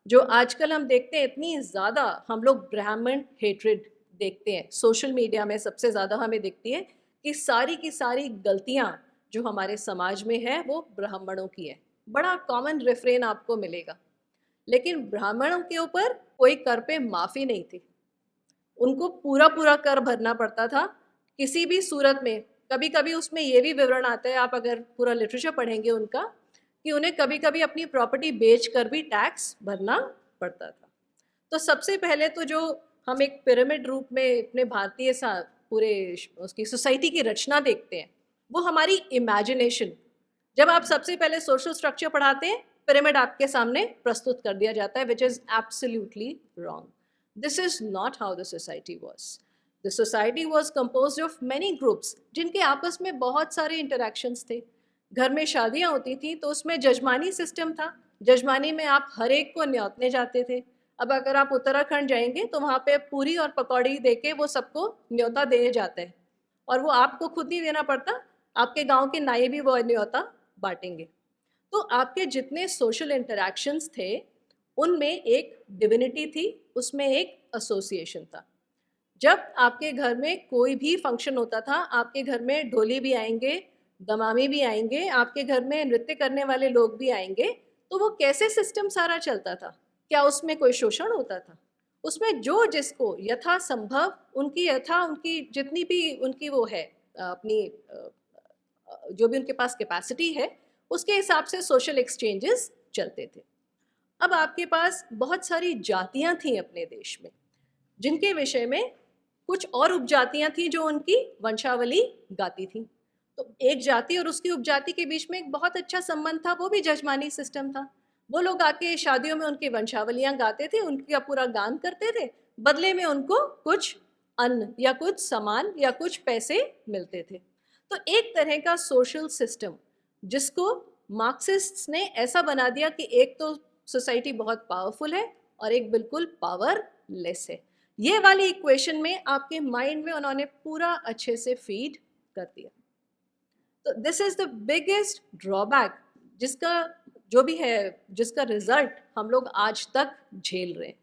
जो आजकल हम देखते हैं, इतनी ज़्यादा हम लोग ब्राह्मण हेट्रेड देखते हैं सोशल मीडिया में, सबसे ज़्यादा हमें दिखती है कि सारी की सारी गलतियाँ जो हमारे समाज में है वो ब्राह्मणों की है। बड़ा कॉमन रेफरेन आपको मिलेगा। लेकिन ब्राह्मणों के ऊपर कोई कर पे माफ़ी नहीं थी। उनको पूरा पूरा कर भरना पड़ता था किसी भी सूरत में। कभी कभी उसमें ये भी विवरण आता है, आप अगर पूरा लिटरेचर पढ़ेंगे उनका, कि उन्हें कभी कभी अपनी प्रॉपर्टी बेच कर भी टैक्स भरना पड़ता था। तो सबसे पहले तो जो हम एक पिरामिड रूप में अपने भारतीय पूरे उसकी सोसाइटी की रचना देखते हैं, वो हमारी इमेजिनेशन। जब आप सबसे पहले सोशल स्ट्रक्चर पढ़ाते हैं, पिरामिड आपके सामने प्रस्तुत कर दिया जाता है, which is absolutely wrong. This is not how the society was. The society was compose of many groups जिनके आपस में बहुत सारे इंटरेक्शंस थे। घर में शादियाँ होती थी तो उसमें जजमानी सिस्टम था। जजमानी में आप हर एक को न्योतने जाते थे। अब अगर आप उत्तराखंड जाएंगे तो वहाँ पे पूरी और पकौड़ी दे के वो सबको न्योता दिए जाते हैं, और वो आपको खुद नहीं देना पड़ता, आपके गांव के नाई भी वो न्योता बांटेंगे। तो आपके जितने सोशल इंटरैक्शंस थे उनमें एक डिविनिटी थी, उसमें एक एसोसिएशन था। जब आपके घर में कोई भी फंक्शन होता था, आपके घर में ढोली भी आएंगे, दमामी भी आएंगे, आपके घर में नृत्य करने वाले लोग भी आएंगे, तो वो कैसे सिस्टम सारा चलता था? क्या उसमें कोई शोषण होता था? उसमें जो जिसको यथासंभव उनकी जितनी भी उनकी वो है अपनी जो भी उनके पास कैपेसिटी है, उसके हिसाब से सोशल एक्सचेंजेस चलते थे। अब आपके पास बहुत सारी जातियां थीं अपने देश में, जिनके विषय में कुछ और उपजातियां थीं जो उनकी वंशावली गाती थीं। तो एक जाति और उसकी उपजाति के बीच में एक बहुत अच्छा संबंध था, वो भी जजमानी सिस्टम था। वो लोग आके शादियों में उनकी वंशावलियां गाते थे, उनका पूरा गान करते थे, बदले में उनको कुछ अन्न या कुछ सामान या कुछ पैसे मिलते थे। तो एक तरह का सोशल सिस्टम जिसको मार्क्सिस्ट्स ने ऐसा बना दिया कि एक तो सोसाइटी बहुत पावरफुल है और एक बिल्कुल पावरलेस है। ये वाली इक्वेशन में आपके माइंड में उन्होंने पूरा अच्छे से फीड कर दिया। तो this is the biggest drawback जिसका जो भी है, जिसका रिजल्ट हम लोग आज तक झेल रहे हैं।